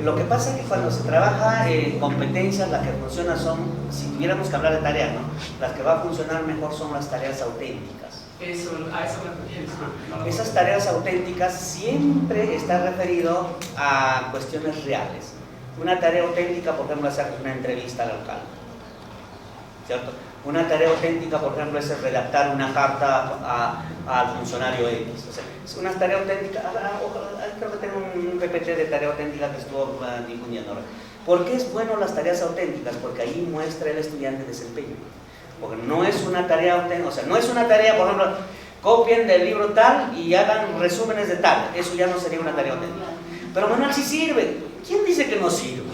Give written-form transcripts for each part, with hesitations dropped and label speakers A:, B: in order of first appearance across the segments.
A: Lo que pasa es que cuando se trabaja en competencias, las que funcionan son, si tuviéramos que hablar de tareas, ¿no? Las que va a funcionar mejor son las tareas auténticas.
B: Eso me refiero.
A: Esas tareas auténticas siempre está referido a cuestiones reales. Una tarea auténtica, por ejemplo, es hacer una entrevista al alcalde, ¿cierto? Una tarea auténtica, por ejemplo, es redactar una carta al funcionario X. O sea, es una tarea auténtica. Creo que tengo un PPT de tarea auténtica que estuvo difundiendo. ¿Por qué es bueno las tareas auténticas? Porque ahí muestra el estudiante desempeño. Porque no es una tarea auténtica, o sea, no es una tarea, por ejemplo, copien del libro tal y hagan resúmenes de tal. Eso ya no sería una tarea auténtica. Pero Manuel, sí sirve. ¿Quién dice que no sirve?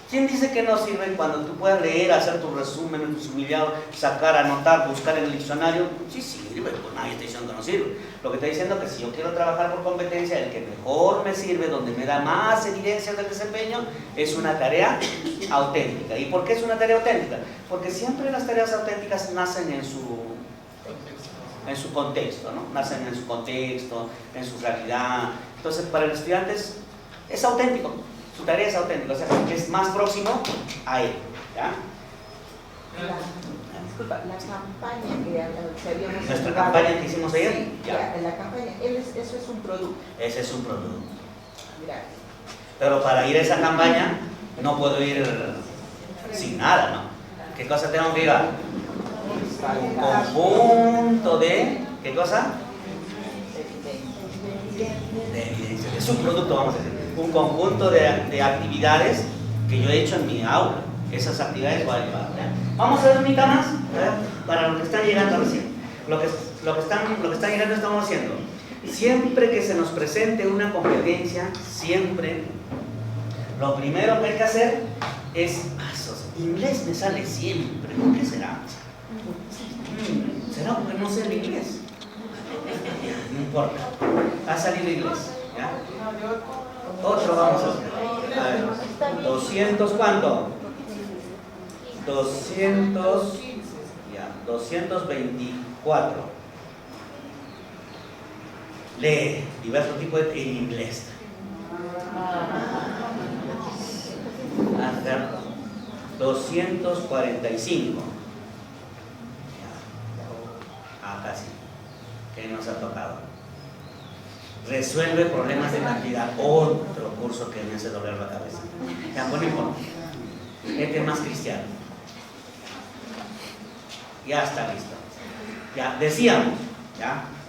A: ¿Quién dice que no sirve cuando tú puedas leer, hacer tus resúmenes, tus humillado, sacar, anotar, buscar en el diccionario? Sí sirve, pues nadie está diciendo que no sirve. Lo que está diciendo es que si yo quiero trabajar por competencia, el que mejor me sirve, donde me da más evidencia del desempeño, es una tarea auténtica. ¿Y por qué es una tarea auténtica? Porque siempre las tareas auténticas nacen en su contexto, ¿no? Nacen en su contexto, en su realidad. Entonces, para el estudiante es auténtico. Su tarea es auténtica, o sea, es más próximo a él, ¿ya?
C: Disculpa, la campaña que habíamos...
A: ¿Nuestra campaña que hicimos ayer?
C: Sí, ya, la campaña, eso es un producto.
A: Ese es un producto.
C: Gracias.
A: Pero para ir a esa campaña no puedo ir sin nada, ¿no? ¿Qué cosa tengo que llevar? Un conjunto de... ¿qué cosa? De evidencia. Es un producto, vamos a decir. Un conjunto de actividades que yo he hecho en mi aula. Esas actividades voy a llevar, ¿ya? Vamos a ver un más, ¿ya? Para los que están llegando recién. Lo que están llegando estamos haciendo. Siempre que se nos presente una competencia, siempre lo primero que hay que hacer es inglés me sale siempre. ¿Por qué será? ¿Será porque no sé el inglés? No importa. Ha salido inglés, ¿ya? Otro vamos a hacer. A ver, 200, ¿cuánto? 224. Lee diversos tipos en inglés. Hasta 245. Casi. ¿Qué nos ha tocado? Resuelve problemas de cantidad. Otro curso que me hace doler la cabeza. Ya, bueno, este es más cristiano. Ya está listo. Ya,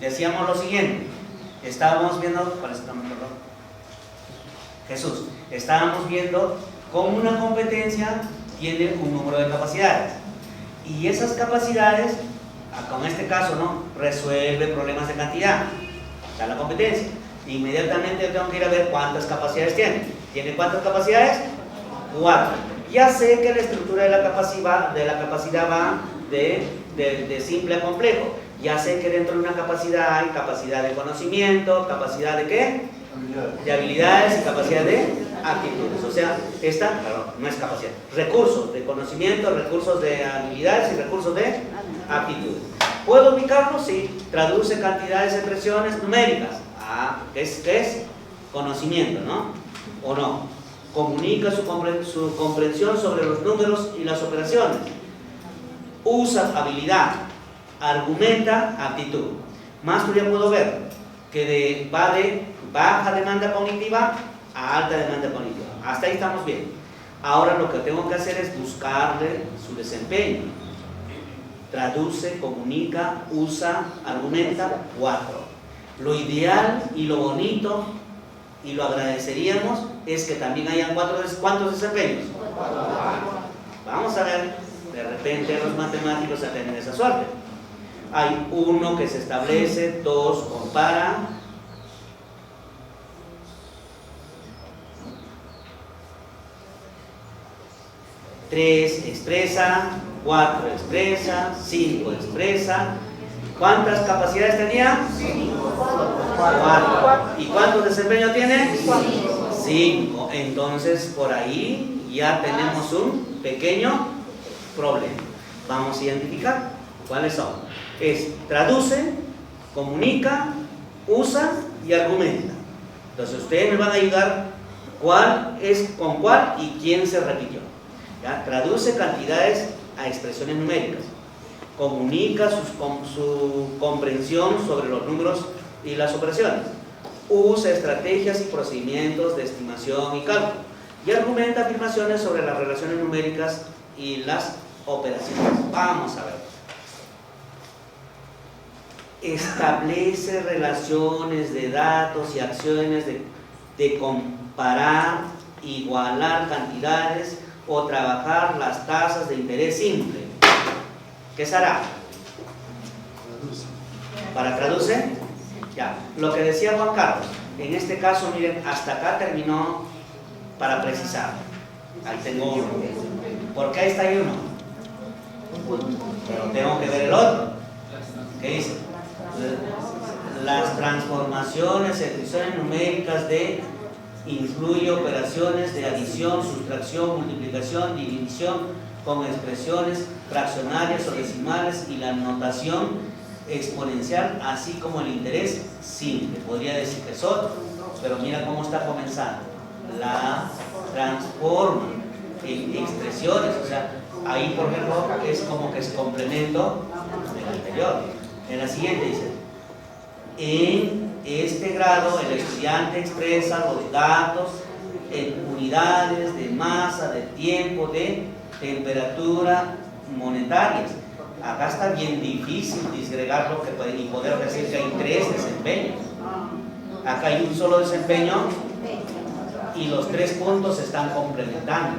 A: decíamos lo siguiente. Estábamos viendo, Jesús, estábamos viendo cómo una competencia tiene un número de capacidades. Y esas capacidades, con este caso, ¿no? Resuelve problemas de cantidad. Está la competencia. Inmediatamente tengo que ir a ver cuántas capacidades tiene. ¿Tiene cuántas capacidades? 4. Ya sé que la estructura de la capacidad va de simple a complejo. Ya sé que dentro de una capacidad hay capacidad de conocimiento, capacidad de ¿qué? De habilidades y capacidad de actitudes. O sea, no es capacidad. Recursos de conocimiento, recursos de habilidades y recursos de actitudes. ¿Puedo ubicarlo? Sí. Traduce cantidades, expresiones numéricas. ¿Qué es? Conocimiento, ¿no? ¿O no? Comunica su comprensión sobre los números y las operaciones. Usa habilidad. Argumenta actitud. Más todavía puedo ver que va de baja demanda cognitiva a alta demanda cognitiva. Hasta ahí estamos bien. Ahora lo que tengo que hacer es buscarle su desempeño. Traduce, comunica, usa, argumenta. 4. Lo ideal y lo bonito y lo agradeceríamos es que también hayan ¿cuántos desempeños? 4. Vamos a ver, de repente los matemáticos tienen esa suerte. Hay 1 que se establece, 2 compara, 3 expresa, 4 expresa, 5 expresa. ¿Cuántas capacidades tenía? 4. ¿Y cuántos desempeños tiene? 5. Entonces por ahí ya tenemos un pequeño problema. Vamos a identificar cuáles son. Traduce, comunica, usa y argumenta. Entonces ustedes me van a ayudar ¿Cuál es con cuál y quién se repitió? ¿Ya? Traduce cantidades a expresiones numéricas. Comunica su comprensión sobre los números y las operaciones. Usa estrategias y procedimientos de estimación y cálculo. Y argumenta afirmaciones sobre las relaciones numéricas y las operaciones. Vamos a ver. Establece relaciones de datos y acciones de comparar, igualar cantidades o trabajar las tasas de interés simple. ¿Qué se hará? ¿Para traduce? Ya, lo que decía Juan Carlos, en este caso, miren, hasta acá terminó para precisar. Ahí tengo uno. ¿Por qué ahí está ahí uno? Pero tengo que ver el otro. ¿Qué dice? Las transformaciones, expresiones numéricas incluye operaciones de adición, sustracción, multiplicación, división con expresiones fraccionarias o decimales y la notación exponencial, así como el interés simple. Podría decir que es otro, pero mira cómo está comenzando. La transforma en expresiones, o sea, ahí por ejemplo es como que es complemento del anterior. En la siguiente dice: en este grado el estudiante expresa los datos en unidades de masa, de tiempo, de temperatura monetarias. Acá está bien difícil disgregarlo y poder decir que hay 3 desempeños. Acá hay un solo desempeño y los 3 puntos se están complementando,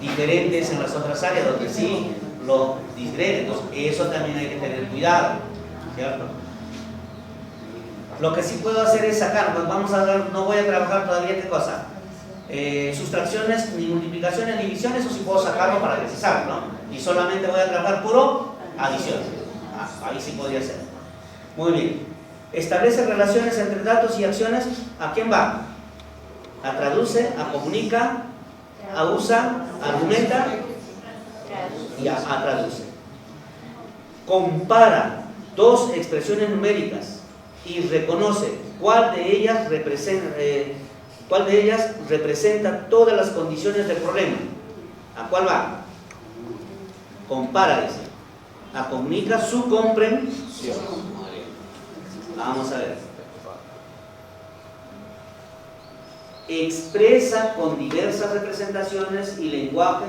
A: diferentes en las otras áreas donde sí lo disgreguen. Entonces eso también hay que tener cuidado, ¿cierto? Lo que sí puedo hacer es sacar, pues vamos a ver, no voy a trabajar todavía qué cosa, sustracciones, ni multiplicaciones, ni divisiones, eso sí puedo sacarlo para precisarlo, ¿no? Y solamente voy a trabajar puro adición. Ahí sí podría ser. Muy bien. Establece relaciones entre datos y acciones. ¿A quién va? A traduce, a comunica, a usa, a argumenta y a traduce. Compara 2 expresiones numéricas y reconoce cuál de ellas representa todas las condiciones del problema. ¿A cuál va? Compara, dice. A comunica su comprensión. Vamos a ver. Expresa con diversas representaciones y lenguaje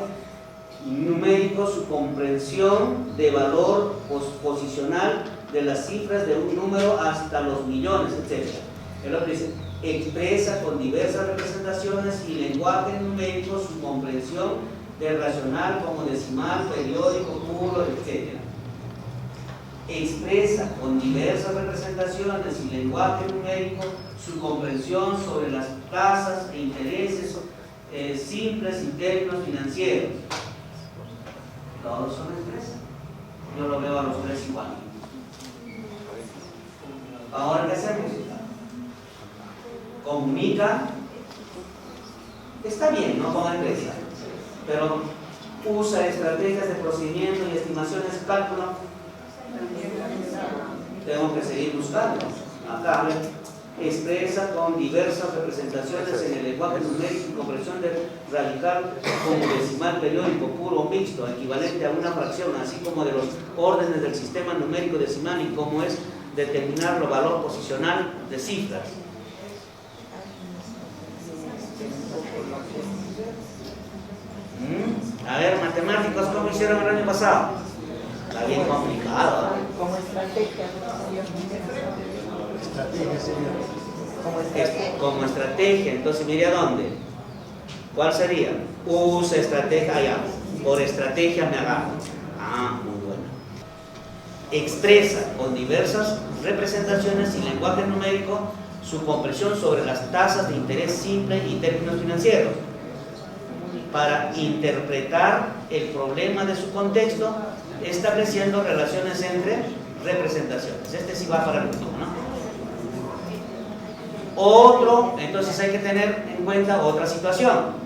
A: numérico su comprensión de valor posicional de las cifras de un número hasta los millones, etc. El otro dice: expresa con diversas representaciones y lenguaje numérico su comprensión de racional como decimal, periódico, puro, etc. Expresa con diversas representaciones y lenguaje numérico su comprensión sobre las tasas e intereses simples en términos financieros. Todos son expresas. Yo lo veo a los 3 igual. Ahora, ¿qué hacemos? Comunica. Está bien, no con expresa, pero usa estrategias de procedimiento y estimaciones de cálculo. Tengo que seguir buscando. Acá, expresa con diversas representaciones en el lenguaje numérico y comprensión de radical como decimal, periódico, puro o mixto, equivalente a una fracción, así como de los órdenes del sistema numérico decimal y cómo es determinar el valor posicional de cifras. A ver, matemáticos, ¿cómo hicieron el año pasado? Está bien complicado.
C: Como estrategia.
A: Como estrategia, entonces mire a dónde. ¿Cuál sería? Usa estrategia, allá. Por estrategia me agarro. Muy bueno. Expresa con diversas representaciones y lenguaje numérico su comprensión sobre las tasas de interés simple y términos financieros, para interpretar el problema de su contexto, estableciendo relaciones entre representaciones. Este sí va para el último, ¿no? Otro, entonces hay que tener en cuenta otra situación.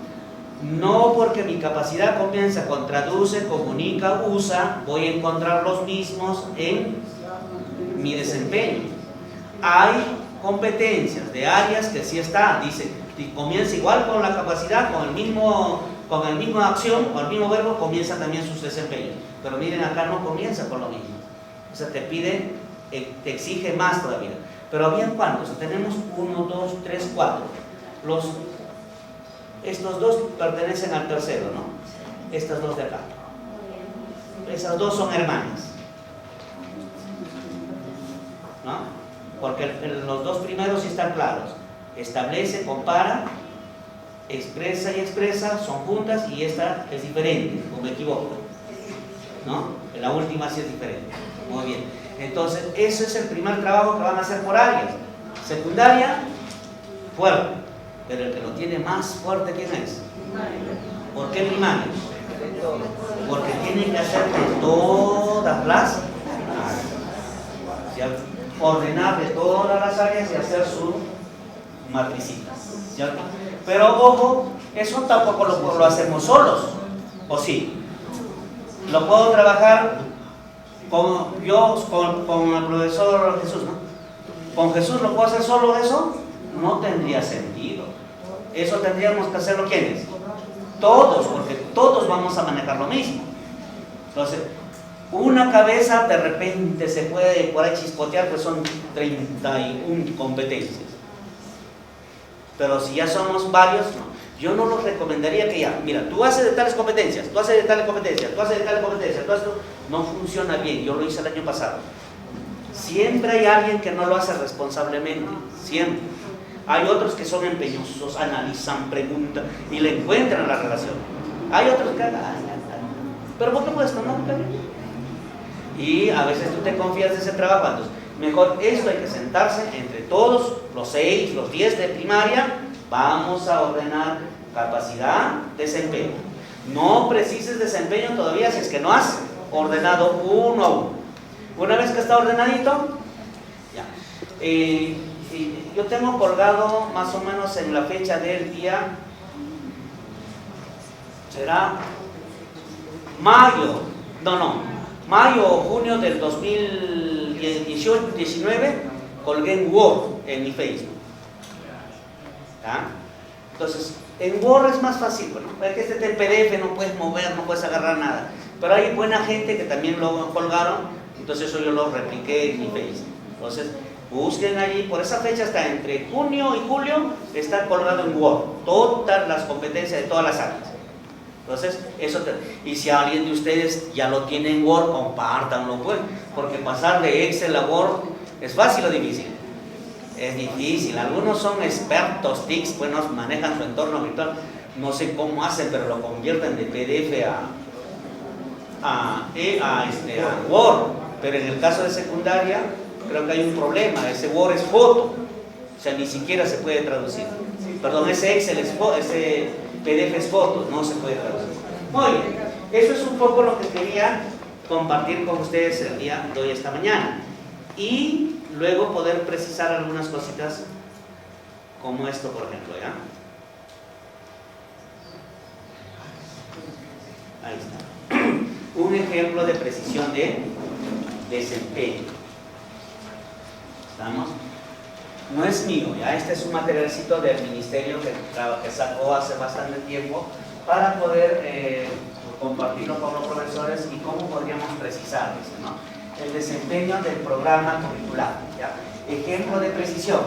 A: No porque mi capacidad comienza con traduce, comunica, usa, voy a encontrar los mismos en mi desempeño. Hay competencias de áreas que sí está, dice, Y comienza igual con la capacidad, con el mismo acción, con el mismo verbo, comienza también sus desempeños. Pero miren, acá no comienza con lo mismo. O sea, te pide, te exige más todavía. Pero bien, ¿cuántos? Tenemos 1, 2, 3, 4. Estos dos pertenecen al tercero, ¿no? Estas dos de acá. Esas dos son hermanas, ¿no? Porque los dos primeros sí están claros. Establece, compara, expresa y expresa, son juntas, y esta es diferente, o me equivoco, ¿no? La última sí es diferente. Muy bien. Entonces, ese es el primer trabajo que van a hacer por áreas. Secundaria, fuerte. Pero el que lo tiene más fuerte, ¿quién es? ¿Por qué primario? Porque tiene que hacer de todas las áreas, ordenar de todas las áreas y hacer su matricita, ¿cierto? Pero ojo, eso tampoco lo hacemos solos, ¿o sí? Lo puedo trabajar con el profesor Jesús, ¿no? Con Jesús lo puedo hacer solo eso, no tendría sentido. Eso tendríamos que hacerlo ¿quiénes? Todos, porque todos vamos a manejar lo mismo. Entonces, una cabeza de repente se puede por ahí chispotear, pues son 31 competencias. Pero si ya somos varios, no. Yo no los recomendaría que ya, mira, tú haces de tales competencias, tú haces de tales competencias, tú haces de tales competencias, tú haces... No funciona bien, yo lo hice el año pasado. Siempre hay alguien que no lo hace responsablemente, siempre. Hay otros que son empeñosos, analizan, preguntan y le encuentran la relación. Hay otros que... pero ¿por qué puedes tomar? Y a veces tú te confías de ese trabajo, entonces mejor esto hay que sentarse entre todos, los 6, los 10 de primaria, vamos a ordenar capacidad, desempeño. No precises desempeño todavía si es que no has ordenado uno a uno. Una vez que está ordenadito, ya. Yo tengo colgado más o menos en la fecha del día, será mayo o junio del 2019, colgué en Word en mi Facebook. ¿Ah? Entonces, en Word es más fácil, bueno, es que este PDF no puedes mover, no puedes agarrar nada. Pero hay buena gente que también lo colgaron, entonces eso yo lo repliqué en mi Facebook. Entonces, busquen allí, por esa fecha está entre junio y julio, está colgado en Word, todas las competencias de todas las áreas. Entonces, y si alguien de ustedes ya lo tiene en Word, compártanlo, pues, porque pasar de Excel a Word es fácil o difícil. Es difícil, algunos son expertos, TICs, pues manejan su entorno virtual, no sé cómo hacen, pero lo convierten de PDF a Word. Pero en el caso de secundaria, creo que hay un problema, ese Word es foto, o sea, ni siquiera se puede traducir. Perdón, ese Excel ese PDF es foto, no se puede traducir. Muy bien, eso es un poco lo que quería compartir con ustedes el día de hoy, esta mañana. Y luego poder precisar algunas cositas como esto, por ejemplo, ¿ya? Ahí está. Un ejemplo de precisión de desempeño. ¿Estamos? No es mío, ya este es un materialcito del ministerio que sacó hace bastante tiempo para poder compartirlo con los profesores y cómo podríamos precisar eso, ¿no? El desempeño del programa curricular, ¿ya? Ejemplo de precisión,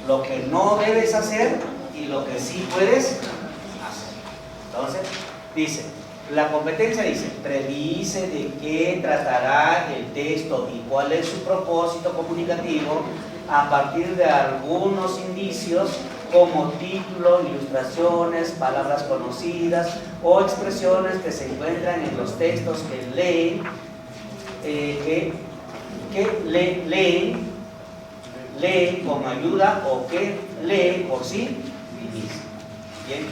A: lo que no debes hacer y lo que sí puedes hacer. Entonces, dice, la competencia dice, revise de qué tratará el texto y cuál es su propósito comunicativo a partir de algunos indicios como título, ilustraciones, palabras conocidas o expresiones que se encuentran en los textos que leen, leen con ayuda o que leen por sí mismos. Bien,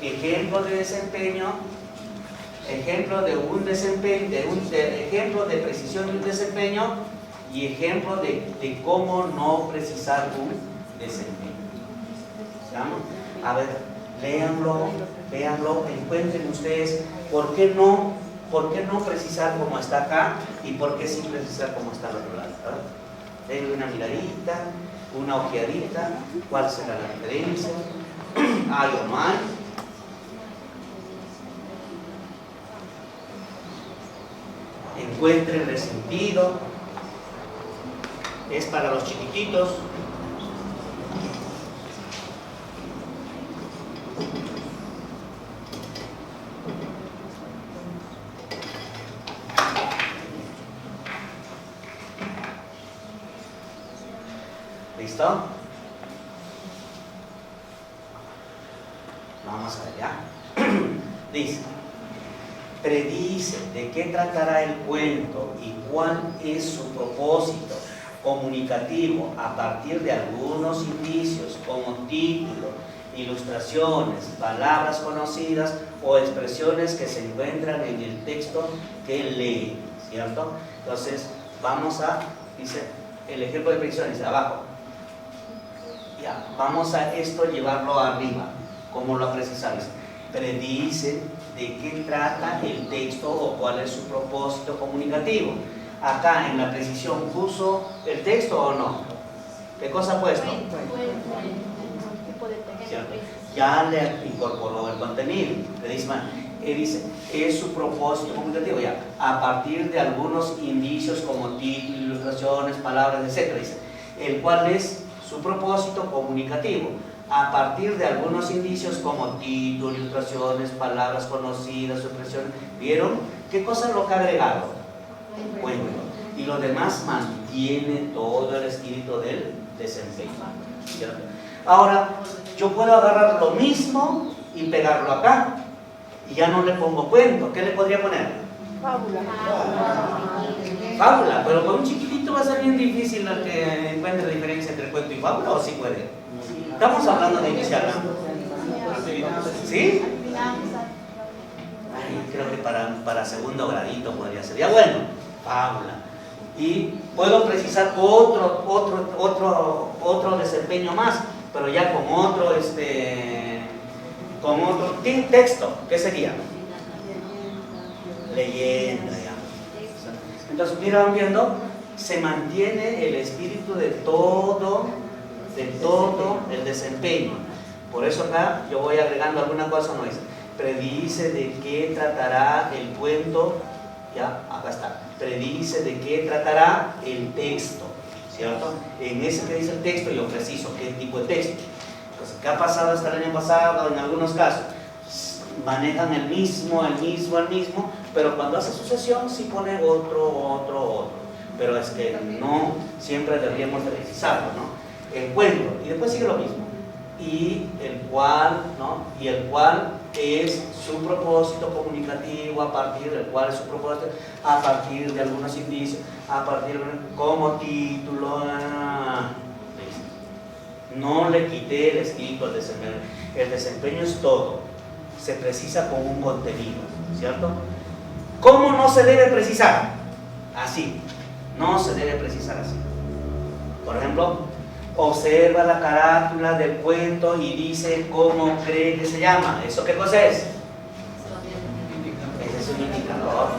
A: ejemplo de desempeño, ejemplo de un desempeño, ejemplo de precisión de un desempeño y ejemplo de cómo no precisar un desempeño. ¿Estamos? A ver, léanlo, véanlo, encuentren ustedes por qué no precisar como está acá y por qué sí precisar como está al otro lado. Denle una miradita, una ojeadita, cuál será la diferencia. ¿Hay o no hay? Encuentren el sentido. Es para los chiquititos. ¿Listo? Vamos allá. Dice, predice de qué tratará el cuento y cuál es su propósito comunicativo a partir de algunos indicios como título, ilustraciones, palabras conocidas o expresiones que se encuentran en el texto que lee, ¿cierto? Entonces, vamos a, dice, el ejemplo de predicciones, abajo. Ya, vamos a esto llevarlo arriba, como lo precisamos. Predice de qué trata el texto o cuál es su propósito comunicativo. Acá en la precisión, ¿puso el texto o no? ¿Qué cosa ha puesto? ¿Cierto? Ya le incorporó el contenido. Le dice, es su propósito comunicativo, ya, a partir de algunos indicios como títulos, ilustraciones, palabras, etc. Dice, el cual es su propósito comunicativo, a partir de algunos indicios como títulos, ilustraciones, palabras conocidas, expresiones. ¿Vieron? ¿Qué cosa es lo que ha agregado? Cuento. Y lo demás mantiene todo el espíritu del desempeño. ¿Cierto? Ahora, yo puedo agarrar lo mismo y pegarlo acá. Y ya no le pongo cuento. ¿Qué le podría poner?
C: Fábula.
A: Fábula, pero con un chiquitito va a ser bien difícil el que encuentre la diferencia entre cuento y fábula, ¿o sí puede? Estamos hablando de inicial, ¿no? ¿Sí? Ay, creo que para segundo gradito podría ser. Ya bueno, fábula. Y puedo precisar otro desempeño más, pero ya con otro texto. ¿Qué sería? Leyenda, ya. Entonces, miran viendo, se mantiene el espíritu de todo el desempeño. Por eso acá yo voy agregando alguna cosa, no dice, predice de qué tratará el cuento, ya, acá está, predice de qué tratará el texto, ¿cierto? En ese que dice el texto yo preciso qué tipo de texto. Entonces, ¿qué ha pasado hasta el año pasado? En algunos casos manejan el mismo, pero cuando hace sucesión sí pone otro, pero es que no siempre deberíamos de precisarlo, ¿no? El cuento, y después sigue lo mismo, y el cual es su propósito comunicativo, a partir del cual es su propósito, a partir de algunos indicios, a partir de como título, no le quité el espíritu al desempeño. El desempeño es todo, se precisa con un contenido, ¿cierto? ¿Cómo no se debe precisar? Así, no se debe precisar así. Por ejemplo, observa la carátula del cuento y dice cómo cree que se llama. ¿Eso qué cosa es? Ese es un indicador.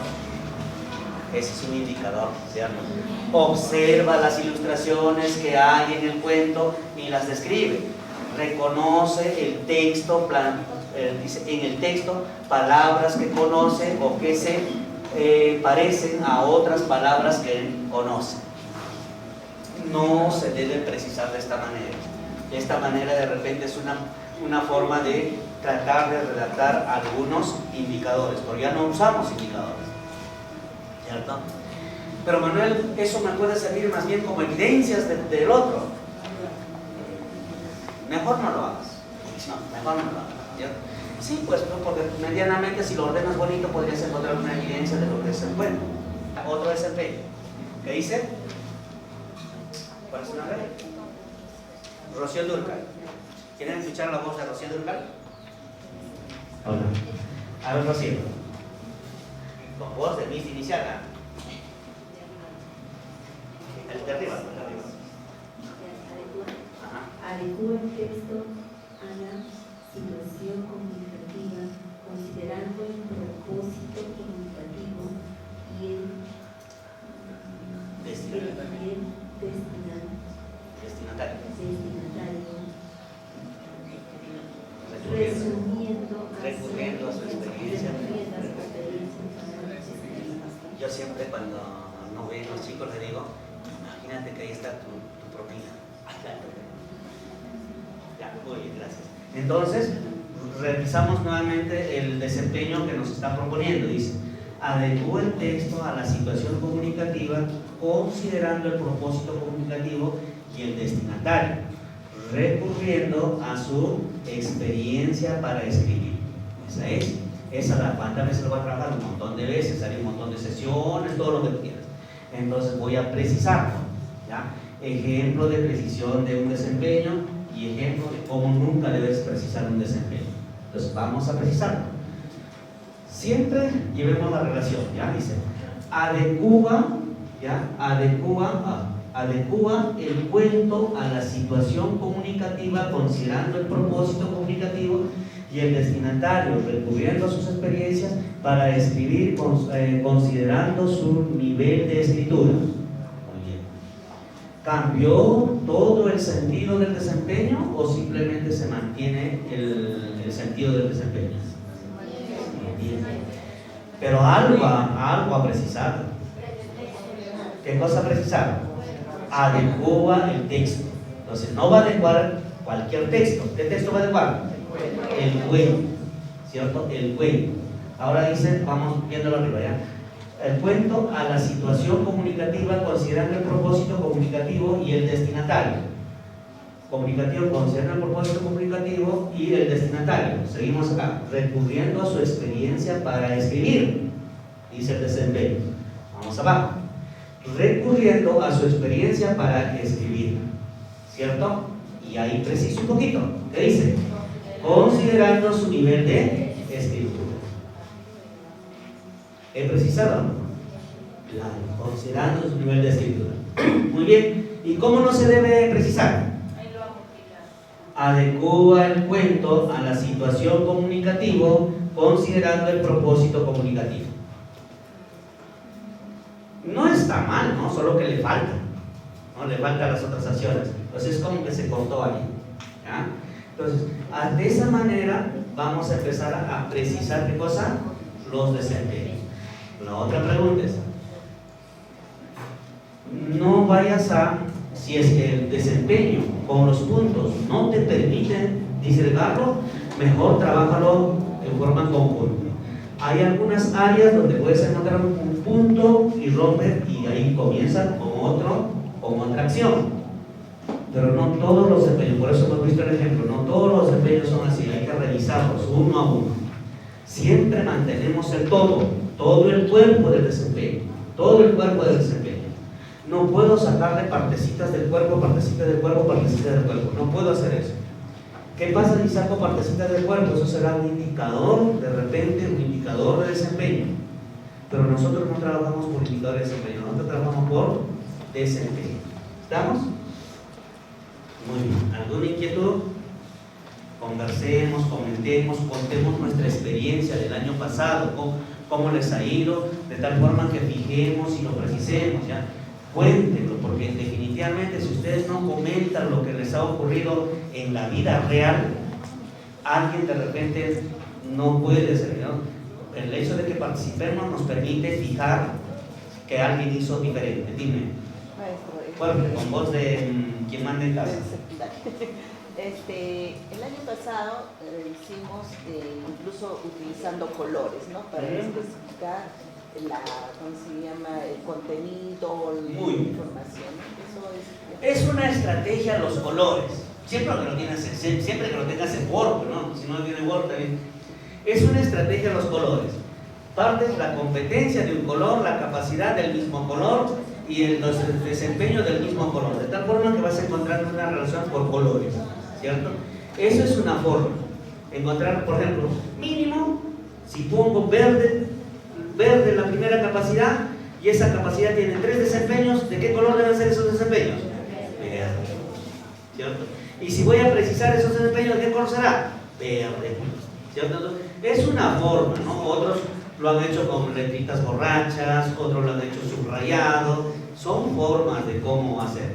A: Ese es un indicador, ¿cierto? Observa las ilustraciones que hay en el cuento y las describe. Reconoce el texto, dice en el texto palabras que conoce o que se parecen a otras palabras que él conoce. No se debe precisar de esta manera. De esta manera de repente es una forma de tratar de redactar algunos indicadores, porque ya no usamos indicadores, ¿cierto? Pero Manuel, eso me puede servir más bien como evidencias del otro. Mejor no lo hagas. No, mejor no lo hagas, ¿cierto? Sí, pues no, porque medianamente si lo ordenas bonito podrías encontrar una evidencia de lo que es el cuento. Otro desempeño. ¿Qué dice? ¿Cuál es su nombre? Rocío Dúrcal. ¿Quieren escuchar la voz de Rocío Dúrcal? Hola. A ver, Rocío. Con voz de Miss inicial, ¿ah? El de arriba, el de arriba.
D: Adecúa el texto a la situación comunicativa, considerando el propósito comunicativo y el destinatario.
A: yo siempre cuando no ven los chicos les digo, imagínate que ahí está tu propina. Ya, muy bien, gracias. Entonces, revisamos nuevamente el desempeño que nos está proponiendo. Dice, adecúa el texto a la situación comunicativa considerando el propósito comunicativo y el destinatario, recurriendo a su experiencia para escribir. Esa cuántas veces lo va a trabajar, un montón de veces, hay un montón de sesiones, todo lo que tú quieras. Entonces voy a precisarlo, ¿ya? Ejemplo de precisión de un desempeño y ejemplo de cómo nunca debes precisar un desempeño. Entonces vamos a precisarlo. Siempre llevemos la relación, ¿ya? Dice, adecúa, ¿ya? Adecúa el cuento a la situación comunicativa considerando el propósito comunicativo y el destinatario, recurriendo a sus experiencias para escribir considerando su nivel de escritura. Muy bien. ¿Cambió todo el sentido del desempeño o simplemente se mantiene el sentido del desempeño? Bien. Pero algo a precisar. ¿Qué cosa a precisar? Adecúa el texto. Entonces no va a adecuar cualquier texto. ¿Qué texto va a adecuar? El cuento, ¿cierto? El cuento. Ahora dice, vamos viéndolo arriba, ¿ya? El cuento a la situación comunicativa considerando el propósito comunicativo y el destinatario. Comunicativo considerando el propósito comunicativo y el destinatario. Seguimos acá, recurriendo a su experiencia para escribir, dice el desempeño. Vamos abajo. Recurriendo a su experiencia para escribir, ¿cierto? Y ahí preciso un poquito. ¿Qué dice? Considerando su nivel de escritura. ¿He precisado? Claro, considerando su nivel de escritura. Muy bien. ¿Y cómo no se debe precisar? Adecúa el cuento a la situación comunicativa considerando el propósito comunicativo. No está mal, ¿no? Solo que le falta, ¿no? Le faltan las otras acciones. Entonces es como que se cortó ahí, ¿ya? Entonces, de esa manera vamos a empezar a precisar ¿qué cosa? Los desempeños. La otra pregunta es, no vayas si es que el desempeño con los puntos no te permiten disgregarlo, mejor trabájalo en forma conjunta. Hay algunas áreas donde puedes encontrar un punto y romper y ahí comienza con otra acción. Pero no todos los desempeños, por eso hemos visto el ejemplo, no todos los desempeños son así, hay que revisarlos uno a uno. Siempre mantenemos el todo el cuerpo del desempeño, todo el cuerpo del desempeño. No puedo sacarle partecitas del cuerpo, partecitas del cuerpo, partecitas del cuerpo, no puedo hacer eso. ¿Qué pasa si saco partecitas del cuerpo? Eso será un indicador, de repente, un indicador de desempeño. Pero nosotros no trabajamos por indicador de desempeño, nosotros trabajamos por desempeño. ¿Estamos? Muy bien. ¿Alguna inquietud? Conversemos, comentemos, contemos nuestra experiencia del año pasado, cómo les ha ido, de tal forma que fijemos y lo precisemos, ¿ya? Cuéntenlo, porque definitivamente si ustedes no comentan lo que les ha ocurrido en la vida real, alguien de repente no puede ser, ¿no? El hecho de que participemos nos permite fijar que alguien hizo diferente. Dime.
C: Maestro,
A: Fuerte, con voz de quien manda en casa.
C: El año pasado hicimos incluso utilizando colores, ¿no? Para especificar ¿cómo se llama? El contenido, la información. Eso
A: es una estrategia los colores. Siempre que lo tengas en Word, ¿no? Si no tiene Word también. Es una estrategia los colores. Parte de la competencia de un color, la capacidad del mismo color y el desempeño del mismo color. De tal forma que vas a encontrar una relación por colores, ¿cierto? Eso es una forma. Encontrar, por ejemplo, mínimo, si pongo verde la primera capacidad y esa capacidad tiene 3 desempeños, ¿de qué color deben ser esos desempeños? Verde, ¿cierto? Y si voy a precisar esos desempeños, ¿de qué color será? Verde, ¿cierto? Es una forma, ¿no? Otros lo han hecho con letritas borrachas, otros lo han hecho subrayado. Son formas de cómo hacer.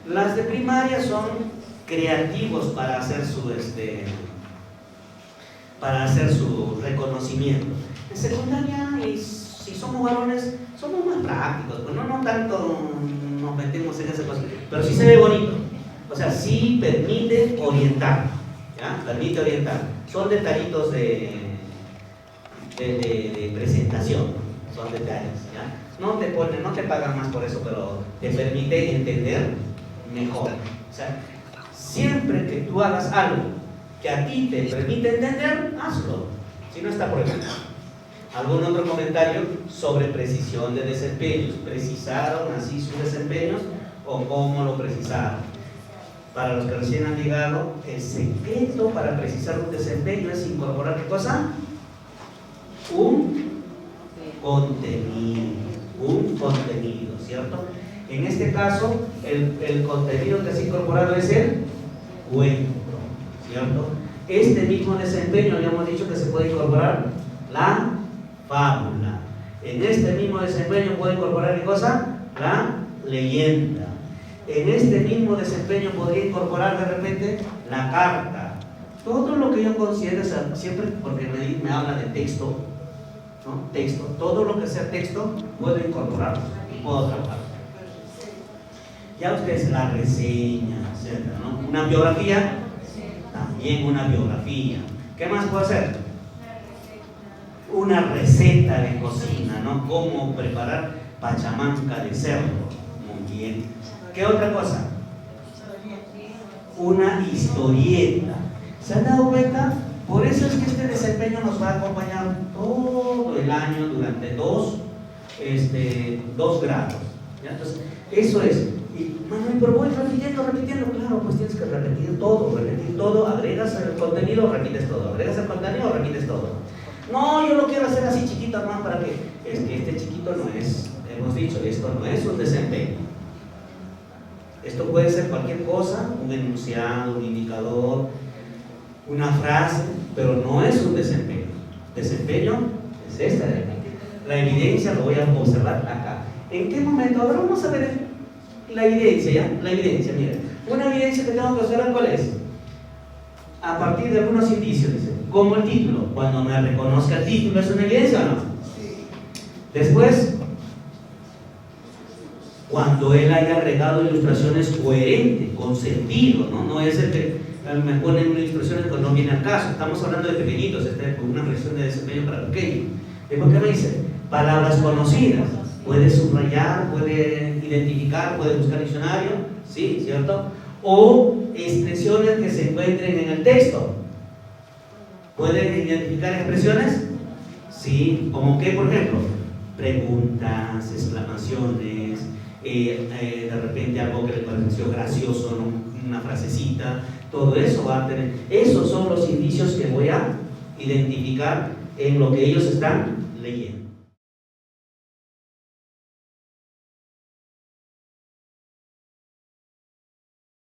A: Las de primaria son creativos para hacer para hacer su reconocimiento. En secundaria es Si somos varones, somos más prácticos, pues no tanto nos metemos en esa cosa, pero sí se ve bonito. O sea, sí permite orientar, ¿ya? Permite orientar. Son detallitos de presentación, son detalles, ¿ya? No te pagan más por eso, pero te permite entender mejor. O sea, siempre que tú hagas algo que a ti te permite entender, hazlo. Si no está prohibido. ¿Algún otro comentario sobre precisión de desempeños? ¿Precisaron así sus desempeños o cómo lo precisaron? Para los que recién han llegado, el secreto para precisar un desempeño es incorporar ¿qué cosa? Un contenido, ¿cierto? En este caso, el contenido que se ha incorporado es el cuento, ¿cierto? Este mismo desempeño, habíamos dicho que se puede incorporar la fábula. En este mismo desempeño puede incorporar ¿qué cosa? La leyenda. En este mismo desempeño podría incorporar de repente la carta. Todo lo que yo considero, siempre porque me habla de texto, ¿no? Texto, todo lo que sea texto puedo incorporarlo y puedo trabajarlo. Ya ustedes, la reseña, etc., ¿no? Una biografía, también una biografía. ¿Qué más puedo hacer? Una receta de cocina, ¿no? Cómo preparar pachamanca de cerdo. Muy bien. ¿Qué otra cosa? Una historieta. ¿Se han dado cuenta? Por eso es que este desempeño nos va a acompañar todo el año durante dos grados. ¿Ya? Entonces, eso es. Y, Manuel, pero voy repitiendo. Claro, pues tienes que repetir todo. Agregas el contenido, repites todo. Agregas el contenido, repites todo. No, yo lo quiero hacer así chiquito, hermano, ¿para qué? Es que este chiquito no es, hemos dicho, esto no es un desempeño. Esto puede ser cualquier cosa, un enunciado, un indicador, una frase, pero no es un desempeño. Desempeño es esta de acá. La evidencia lo voy a observar acá. ¿En qué momento? Ahora vamos a ver la evidencia, ¿ya? La evidencia, mira. Una evidencia que tengo que observar, ¿cuál es? A partir de algunos indicios, dice. Como el título. Cuando me reconozca el título, ¿es una evidencia o no? Sí. Después, cuando él haya agregado ilustraciones coherentes, con sentido, ¿no? No es el que me ponen ilustraciones que no viene al caso. Estamos hablando de pequeñitos, una presión de desempeño para pequeños. Después, ¿qué me dice? Palabras conocidas. Puede subrayar, puede identificar, puede buscar diccionario, ¿sí? ¿Cierto? O expresiones que se encuentren en el texto. ¿Pueden identificar expresiones? Sí, como que, por ejemplo, preguntas, exclamaciones, de repente algo que le pareció gracioso, ¿no? Una frasecita, todo eso va a tener. Esos son los indicios que voy a identificar en lo que ellos están leyendo.